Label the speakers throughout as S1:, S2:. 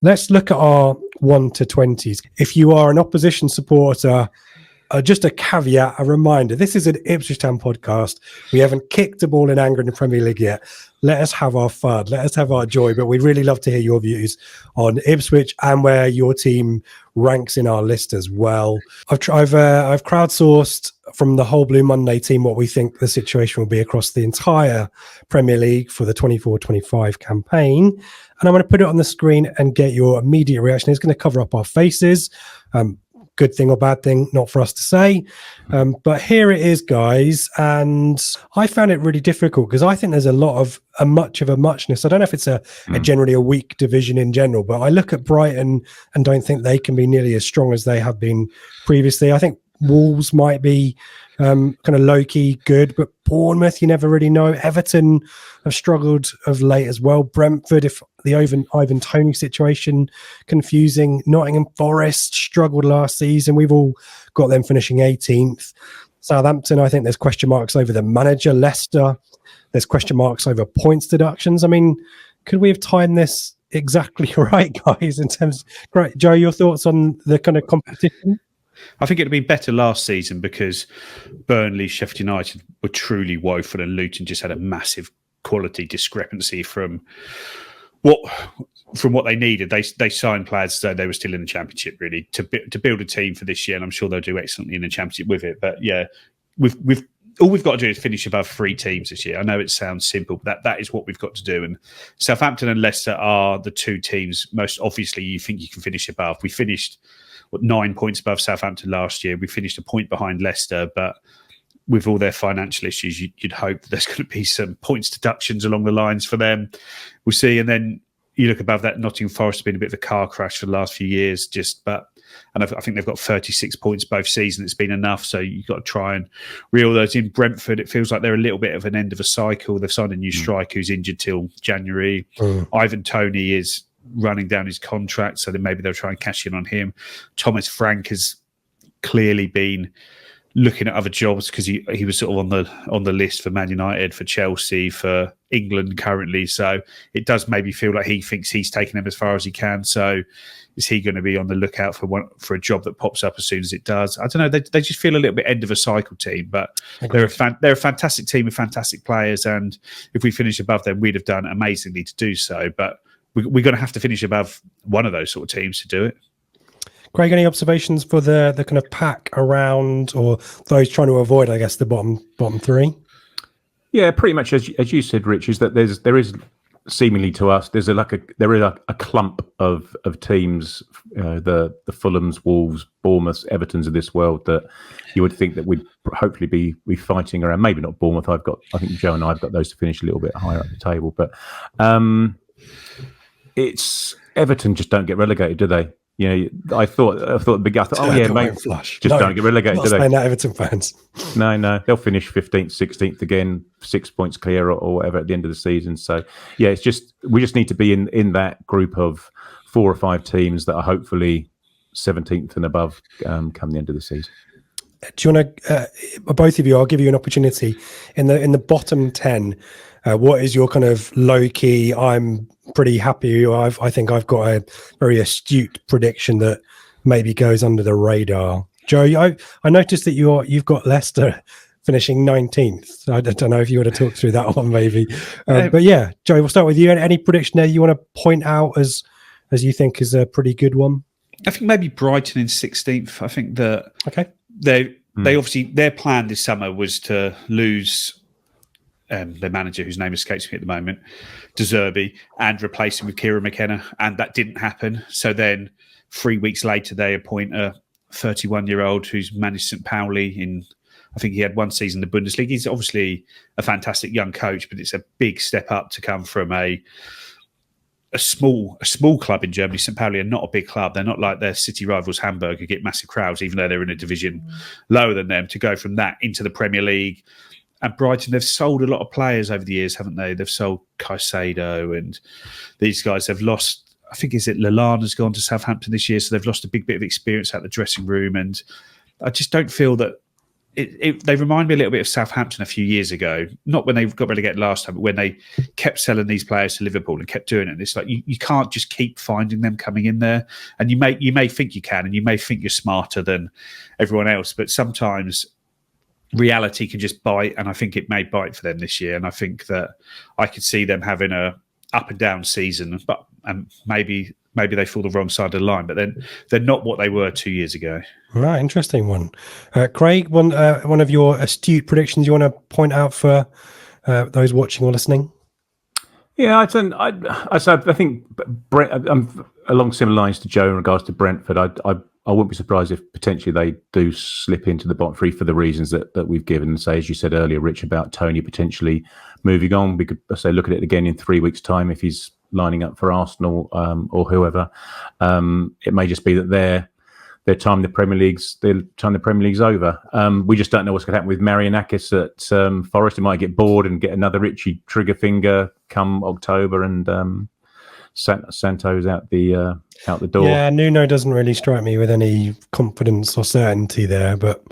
S1: Let's look at our 1 to 20s. If you are an opposition supporter, just a caveat, a reminder, this is an Ipswich Town podcast. We haven't kicked a ball in anger in the Premier League yet. Let us have our fun. Let us have our joy. But we'd really love to hear your views on Ipswich and where your team ranks in our list as well. I've crowdsourced from the Whole Blue Monday team what we think the situation will be across the entire Premier League for the 24-25 campaign. And I'm going to put it on the screen and get your immediate reaction. It's going to cover up our faces. Good thing or bad thing, not for us to say. But here it is, guys. And I found it really difficult because I think there's a lot of much of a muchness. I don't know if it's a generally a weak division in general, but I look at Brighton and don't think they can be nearly as strong as they have been previously. I think Wolves might be kind of low-key good, but Bournemouth, you never really know. Everton have struggled of late as well. Brentford, if the Ivan Toney situation, confusing. Nottingham Forest struggled last season. We've all got them finishing 18th. Southampton, I think there's question marks over the manager. Leicester, there's question marks over points deductions. I mean, could we have timed this exactly right, guys, in terms... Great. Joe, your thoughts on the kind of competition?
S2: I think it would have been better last season because Burnley, Sheffield United were truly woeful and Luton just had a massive quality discrepancy from what they needed. They signed players so they were still in the Championship, really, to build a team for this year, and I'm sure they'll do excellently in the Championship with it. But yeah, all we've got to do is finish above 3 teams this year. I know it sounds simple, but that is what we've got to do. And Southampton and Leicester are the 2 teams most obviously you think you can finish above. We finished 9 points above Southampton last year. We finished a point behind Leicester, but with all their financial issues, you'd hope that there's going to be some points deductions along the lines for them. We'll see. And then you look above that, Nottingham Forest has been a bit of a car crash for the last few years. And I think they've got 36 points both seasons. It's been enough. So you've got to try and reel those in. Brentford, it feels like they're a little bit of an end of a cycle. They've signed a new striker who's injured till January. Ivan Toney is running down his contract, so then maybe they'll try and cash in on him. Thomas Frank has clearly been looking at other jobs because he was sort of on the list for Man United, for Chelsea, for England currently. So it does maybe feel like he thinks he's taken them as far as he can. So is he going to be on the lookout for a job that pops up as soon as it does? I don't know. They just feel a little bit end of a cycle team, but they're a fantastic team with fantastic players. And if we finish above them, we'd have done amazingly to do so. But we're going to have to finish above one of those sort of teams to do it.
S1: Craig, any observations for the kind of pack around, or those trying to avoid, I guess, the bottom 3?
S3: Yeah, pretty much as you said, Rich, is that there is seemingly to us there is a clump of teams, the Fulhams, Wolves, Bournemouths, Evertons of this world that you would think that we'd hopefully be fighting around. Maybe not Bournemouth. I think Joe and I have got those to finish a little bit higher up the table, but it's Everton just don't get relegated, do they? You know, I thought, mate, just don't get relegated, do they?
S1: Not Everton fans.
S3: No, they'll finish 15th, 16th again, 6 points clear or whatever at the end of the season. So, yeah, it's just we just need to be in that group of 4 or 5 teams that are hopefully 17th and above come the end of the season.
S1: Do you want to, both of you, I'll give you an opportunity in the bottom 10. What is your kind of low key? I'm pretty happy. I think I've got a very astute prediction that maybe goes under the radar. Joe, I noticed that you've got Leicester finishing 19th. I don't know if you want to talk through that one, maybe. But yeah, Joe, we'll start with you. Any prediction there you want to point out as you think is a pretty good one?
S2: I think maybe Brighton in 16th. I think that they obviously their plan this summer was to lose their manager, whose name escapes me at the moment, De Zerbi, and replace him with Kieran McKenna, and that didn't happen. So then 3 weeks later, they appoint a 31-year-old who's managed St. Pauli in, I think he had 1 season in the Bundesliga. He's obviously a fantastic young coach, but it's a big step up to come from a small club in Germany. St. Pauli are not a big club. They're not like their city rivals Hamburg, who get massive crowds, even though they're in a division lower than them, to go from that into the Premier League. And Brighton, they've sold a lot of players over the years, haven't they? They've sold Caicedo, and these guys have lost, I think, is it Lallana's gone to Southampton this year, so they've lost a big bit of experience out the dressing room. And I just don't feel that they remind me a little bit of Southampton a few years ago. Not when they got relegated last time, but when they kept selling these players to Liverpool and kept doing it. And it's like you can't just keep finding them coming in there. And you may think you can, and you may think you're smarter than everyone else, but sometimes reality can just bite. And I think it may bite for them this year. And I think that I could see them having a up and down season, but maybe they fall the wrong side of the line, but then they're not what they were 2 years ago.
S1: Right, interesting one. Craig, one of your astute predictions you want to point out for those watching or listening?
S3: Yeah, I think I'm along similar lines to Joe in regards to Brentford. I wouldn't be surprised if potentially they do slip into the bottom three for the reasons that we've given. Say, as you said earlier, Rich, about Tony potentially moving on. We could say look at it again in 3 weeks' time if he's lining up for Arsenal or whoever. It may just be that their time in the Premier League's over. We just don't know what's going to happen with Marianakis at Forest. He might get bored and get another itchy trigger finger come October, and Santo's out the door.
S1: Yeah, Nuno doesn't really strike me with any confidence or certainty there, but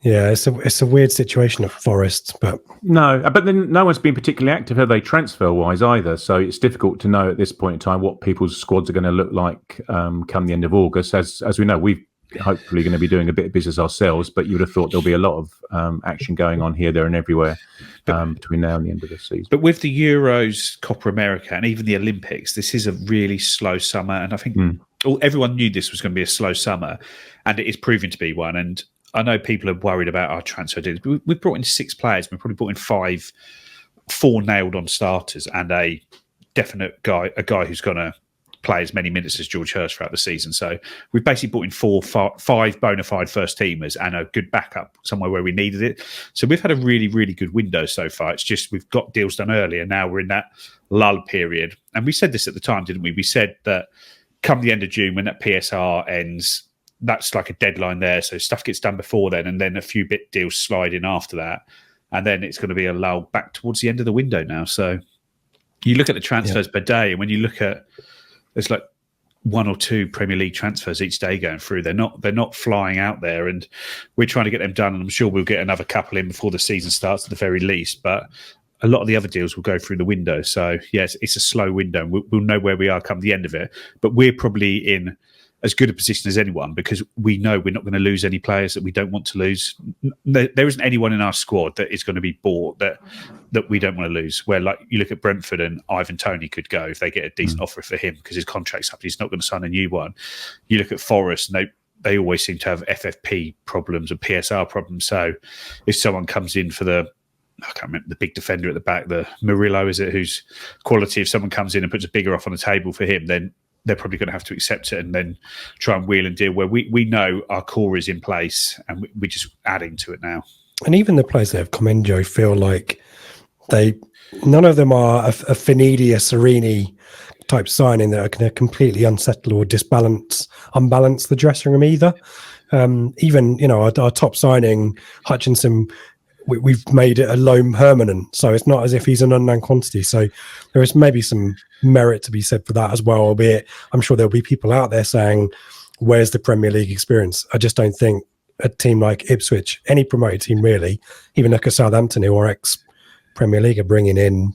S1: yeah, it's a weird situation at Forest. But
S3: then no one's been particularly active, have they, transfer wise either? So it's difficult to know at this point in time what people's squads are going to look like come the end of August. As we know, we're hopefully going to be doing a bit of business ourselves, but you would have thought there'll be a lot of action going on here, there, and everywhere between now and the end of the season. But
S2: with the Euros, Copa America, and even the Olympics, this is a really slow summer, and I think everyone knew this was going to be a slow summer, and it is proving to be one. And I know people are worried about our transfer deals. We've brought in 6 players. We've probably brought in 4 nailed on starters, and a definite guy who's going to play as many minutes as George Hurst throughout the season. So we've basically brought in 5 bona fide first teamers and a good backup somewhere where we needed it. So we've had a really, really good window so far. It's just we've got deals done early, and now we're in that lull period. And we said this at the time, didn't we? We said that come the end of June, when that PSR ends, that's like a deadline there. So stuff gets done before then, and then a few bit deals slide in after that. And then it's going to be a lull back towards the end of the window now. So you look at the transfers per day, and when you look at, there's like 1 or 2 Premier League transfers each day going through. They're not flying out there, and we're trying to get them done. And I'm sure we'll get another couple in before the season starts at the very least. But a lot of the other deals will go through the window. So yes, it's a slow window. We'll know where we are come the end of it. But we're probably in as good a position as anyone, because we know we're not going to lose any players that we don't want to lose. There isn't anyone in our squad that is going to be bought that we don't want to lose. Where, like, you look at Brentford, and Ivan Toney could go if they get a decent offer for him because his contract's up. He's not going to sign a new one. You look at Forest, and they always seem to have FFP problems and PSR problems. So if someone comes in for I can't remember the big defender at the back, the Murillo, is it, whose quality, if someone comes in and puts a bigger offer on the table for him, then they're probably going to have to accept it and then try and wheel and deal, where we know our core is in place and we're just adding to it now. And
S1: even the players that have come in, Joe, feel like none of them are a Finidi, a Serini type signing that are going to completely unsettle or unbalance the dressing room either. Even, our top signing, Hutchinson, we've made it a loan permanent, so it's not as if he's an unknown quantity. So there is maybe some merit to be said for that as well, albeit I'm sure there'll be people out there saying, where's the Premier League experience? I just don't think a team like Ipswich, any promoted team really, even like a Southampton who are ex-Premier League, are bringing in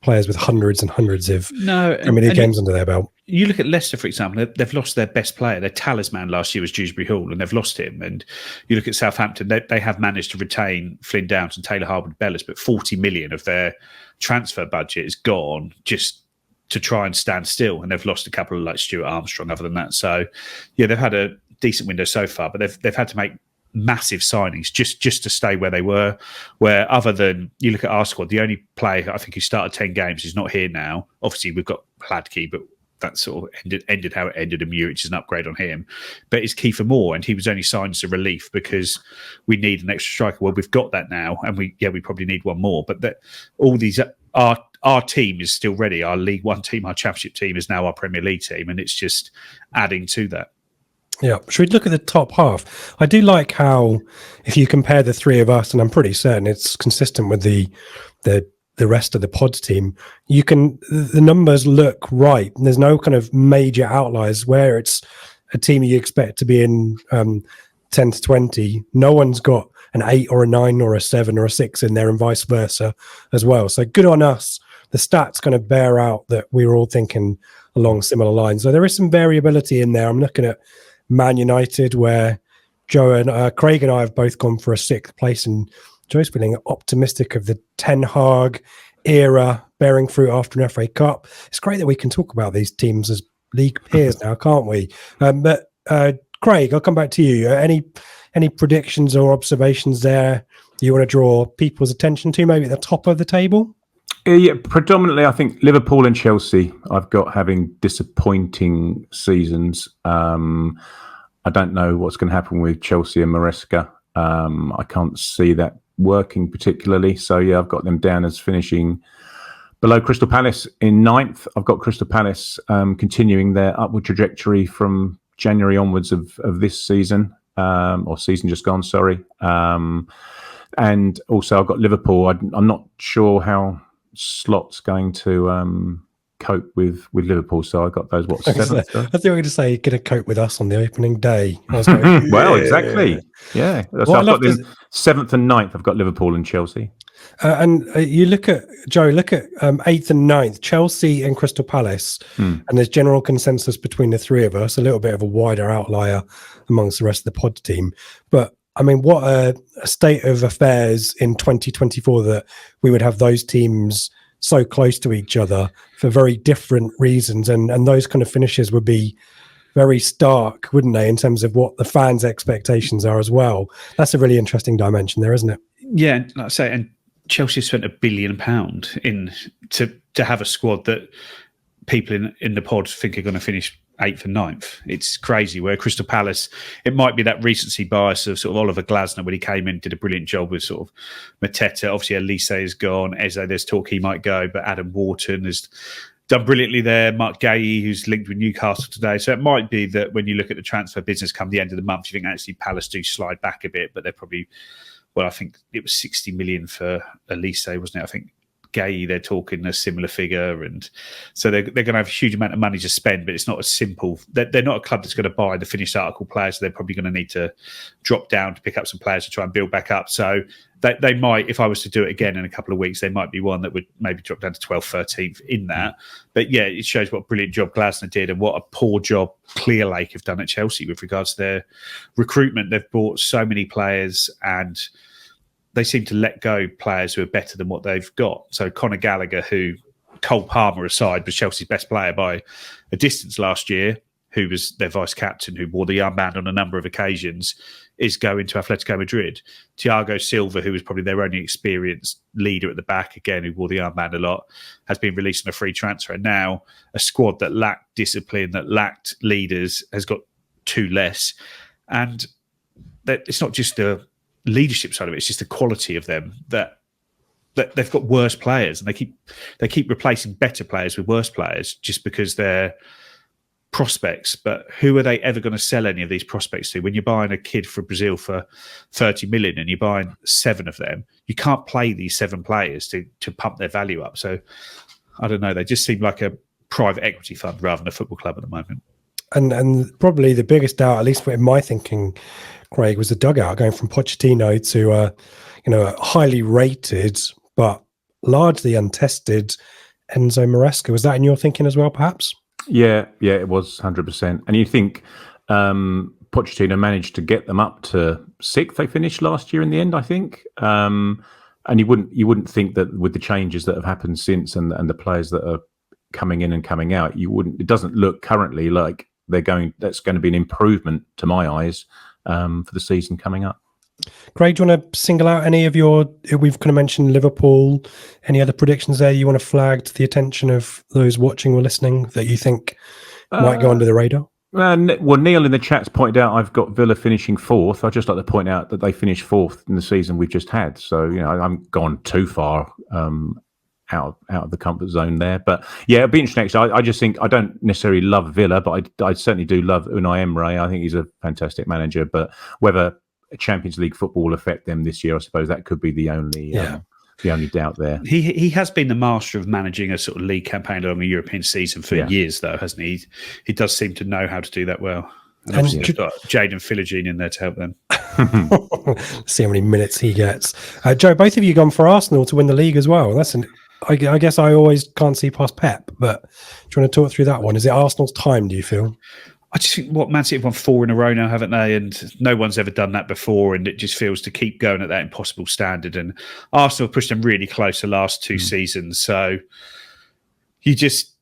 S1: players with hundreds and hundreds of Premier League games under their belt.
S2: You look at Leicester, for example, they've lost their best player. Their talisman last year was Dewsbury Hall, and they've lost him. And you look at Southampton, they have managed to retain Flynn Downs and Taylor Harwood-Bellis, but 40 million of their transfer budget is gone just to try and stand still. And they've lost a couple of, like, Stuart Armstrong other than that. So, yeah, they've had a decent window so far, but they've had to make massive signings just to stay where they were. Where, other than, you look at our squad, the only player I think who started 10 games is not here now. Obviously, we've got Hladky, but that sort of ended how it ended, and Muric is an upgrade on him. But it's Kiefer Moore, and he was only signed as a relief because we need an extra striker. Well, we've got that now, and we probably need one more. But all these, our team is still ready. Our League One team, our Championship team is now our Premier League team, and it's just adding to that.
S1: Yeah. Should we look at the top half? I do like how, if you compare the three of us, and I'm pretty certain it's consistent with the rest of the pod team, the numbers look right. There's no kind of major outliers where it's a team you expect to be in 10 to 20. No one's got an 8 or a 9 or a 7 or a 6 in there, and vice versa as well. So good on us. The stats kind of bear out that we were all thinking along similar lines. So there is some variability in there. I'm looking at Man United, where Joe and Craig and I have both gone for a 6th place, and Joe's feeling optimistic of the Ten Hag era bearing fruit after an FA Cup. It's great that we can talk about these teams as league peers now, can't we? But Craig, I'll come back to you. Any predictions or observations there you want to draw people's attention to, maybe at the top of the table?
S3: Yeah, predominantly, I think Liverpool and Chelsea I've got having disappointing seasons. I don't know what's going to happen with Chelsea and Maresca. I can't see that working particularly. So, yeah, I've got them down as finishing below Crystal Palace in 9th. I've got Crystal Palace continuing their upward trajectory from January onwards of this season, or season just gone, sorry. And also I've got Liverpool. I'm not sure how Slot's going to cope with Liverpool, so I got those 7th.
S1: I think we're going to say you're going to cope with us on the opening day. I was going,
S3: well, exactly. Yeah. So I've got them 7th and 9th. I've got Liverpool and Chelsea.
S1: And you look at 8th and 9th, Chelsea and Crystal Palace, and there's general consensus between the three of us, a little bit of a wider outlier amongst the rest of the pod team. But I mean, what a state of affairs in 2024 that we would have those teams so close to each other for very different reasons. And those kind of finishes would be very stark, wouldn't they, in terms of what the fans' expectations are as well. That's a really interesting dimension there, isn't it?
S2: Yeah, like I say, and Chelsea spent £1 billion to have a squad that people in the pod think are going to finish 8th and 9th. It's crazy. Where Crystal Palace, it might be that recency bias of sort of Oliver Glasner when he came in, did a brilliant job with sort of Mateta. Obviously, Elise is gone. Eze, there's talk he might go, but Adam Wharton has done brilliantly there. Mark Gahey, who's linked with Newcastle today. So it might be that when you look at the transfer business come the end of the month, you think actually Palace do slide back a bit, but they're probably, well, I think it was 60 million for Elise, wasn't it? I think Gay, they're talking a similar figure, and so they're going to have a huge amount of money to spend, but it's not as simple. They're not a club that's going to buy the finished article players, so they're probably going to need to drop down to pick up some players to try and build back up. So they might, if I was to do it again in a couple of weeks, they might be one that would maybe drop down to 12th, 13th in that. But yeah, it shows what a brilliant job Glasner did and what a poor job Clearlake have done at Chelsea with regards to their recruitment. They've bought so many players and they seem to let go players who are better than what they've got. So Conor Gallagher, who, Cole Palmer aside, was Chelsea's best player by a distance last year, who was their vice-captain, who wore the armband on a number of occasions, is going to Atletico Madrid. Thiago Silva, who was probably their only experienced leader at the back, again, who wore the armband a lot, has been released on a free transfer. And now a squad that lacked discipline, that lacked leaders, has got 2 less. And that it's not just the leadership side of it, it's just the quality of them that they've got worse players, and they keep replacing better players with worse players just because they're prospects. But who are they ever going to sell any of these prospects to? When you're buying a kid from Brazil for 30 million and you're buying 7 of them, you can't play these 7 players to pump their value up. So I don't know, they just seem like a private equity fund rather than a football club at the moment.
S1: And probably the biggest doubt, at least in my thinking, Craig, was the dugout going from Pochettino to a highly rated but largely untested Enzo Maresca. Was that in your thinking as well, perhaps? Yeah,
S3: it was 100%. And you think Pochettino managed to get them up to 6th. They finished last year in the end, I think. And you wouldn't think that with the changes that have happened since and the players that are coming in and coming out, it doesn't look currently like that's going to be an improvement to my eyes for the season coming up.
S1: Craig, do you want to single out any of we've kind of mentioned Liverpool, any other predictions there you want to flag to the attention of those watching or listening that you think might go under the radar?
S3: Well, Neil in the chat's pointed out I've got Villa finishing 4th. I'd just like to point out that they finished 4th in the season we've just had. So, I haven't gone too far out of the comfort zone there. But yeah, it'll be interesting. I just think I don't necessarily love Villa, but I certainly do love Unai Emery. I think he's a fantastic manager. But whether Champions League football will affect them this year, I suppose that could be the only doubt there.
S2: He has been the master of managing a sort of league campaign along a European season for years, though, hasn't he? He does seem to know how to do that well. And obviously they've got Jaden Philogene in there to help them.
S1: See how many minutes he gets. Joe, both of you gone for Arsenal to win the league as well. I guess I always can't see past Pep, but do you want to talk through that one? Is it Arsenal's time, do you feel?
S2: I just think Man City have won 4 in a row now, haven't they? And no one's ever done that before. And it just feels to keep going at that impossible standard. And Arsenal have pushed them really close the last 2 seasons. So I just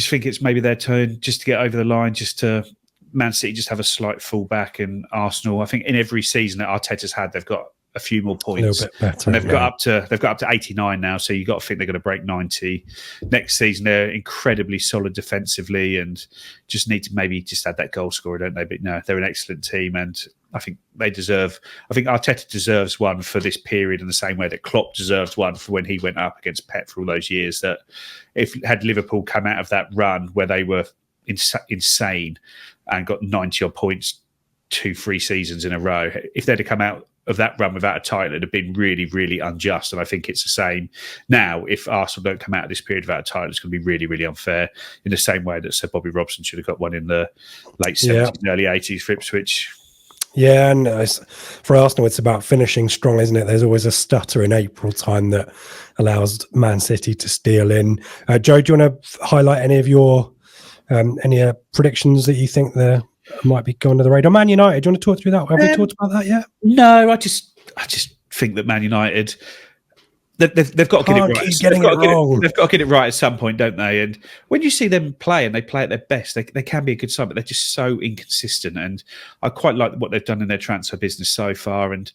S2: think it's maybe their turn just to get over the line, just to Man City just have a slight fallback. And Arsenal, I think in every season that Arteta's had, they've got a few more points.
S1: A little bit better.
S2: And they've got up to 89 now, so you've got to think they're going to break 90 next season. They're incredibly solid defensively and just need to maybe just add that goal scorer, don't they? But no, they're an excellent team, and I think Arteta deserves one for this period in the same way that Klopp deserves one for when he went up against Pep for all those years. That had Liverpool come out of that run where they were insane and got 90 odd points 2-3 seasons in a row, if they'd have come out of that run without a title, it'd have been really, really unjust. And I think it's the same now. If Arsenal don't come out of this period without a title, it's going to be really, really unfair, in the same way that Sir Bobby Robson should have got one in the late 70s, early 80s for Ipswich.
S1: Yeah, and for Arsenal, it's about finishing strong, isn't it? There's always a stutter in April time that allows Man City to steal in. Joe, do you want to highlight any of your any predictions that you think might be going to the radar? Man United, do you want to talk through that? Have we talked about that yet?
S2: No, I just think that Man United, they've got to get it right. They've got to get it right at some point, don't they? And when you see them play and they play at their best, they can be a good side, but they're just so inconsistent. And I quite like what they've done in their transfer business so far. And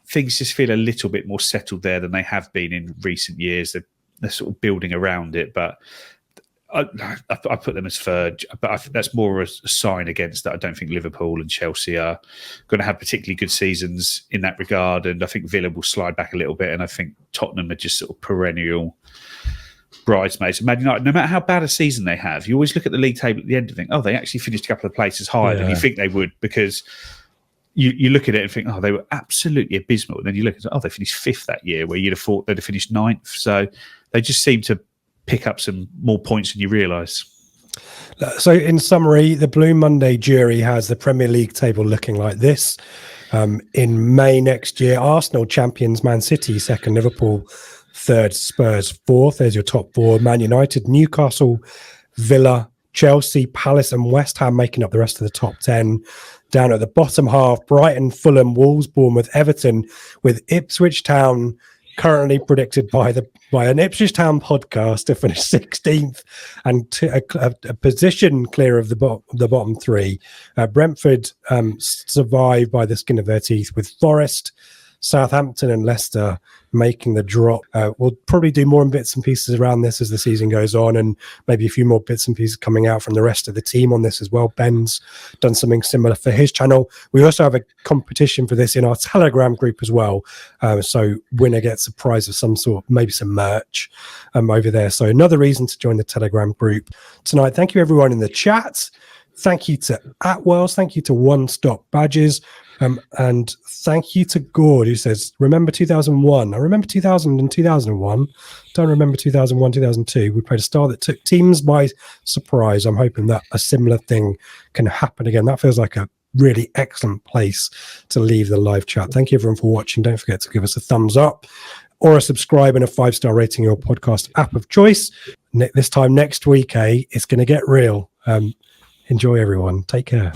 S2: things just feel a little bit more settled there than they have been in recent years. They're sort of building around it, but I put them as third, but that's more a sign against that. I don't think Liverpool and Chelsea are going to have particularly good seasons in that regard, and I think Villa will slide back a little bit, and I think Tottenham are just sort of perennial bridesmaids. Man United, no matter how bad a season they have, you always look at the league table at the end and think, oh, they actually finished a couple of places higher than you think they would, because you look at it and think, oh, they were absolutely abysmal, and then you look and say, oh, they finished 5th that year, where you'd have thought they'd have finished 9th. So they just seem to pick up some more points than you realise.
S1: So in summary, the Blue Monday jury has the Premier League table looking like this. In May next year, Arsenal champions, Man City second, Liverpool third, Spurs fourth. There's your top 4. Man United, Newcastle, Villa, Chelsea, Palace and West Ham making up the rest of the top 10. Down at the bottom half, Brighton, Fulham, Wolves, Bournemouth, Everton, with Ipswich Town currently predicted by an Ipswich Town podcast to finish 16th and a position clear of the bottom 3. Brentford survived by the skin of their teeth, with Forest, Southampton and Leicester making the drop. We'll probably do more bits and pieces around this as the season goes on, and maybe a few more bits and pieces coming out from the rest of the team on this as well. Ben's done something similar for his channel. We also have a competition for this in our Telegram group as well. So winner gets a prize of some sort, maybe some merch over there. So another reason to join the Telegram group tonight. Thank you everyone in the chat. Thank you to Atwells. Thank you to One Stop Badges. And thank you to Gord, who says, remember 2001. I remember 2000 and 2001. Don't remember 2001, 2002. We played a style that took teams by surprise. I'm hoping that a similar thing can happen again. That feels like a really excellent place to leave the live chat. Thank you everyone for watching. Don't forget to give us a thumbs up or a subscribe and a 5-star rating in your podcast app of choice. This time next week, it's going to get real. Enjoy everyone. Take care.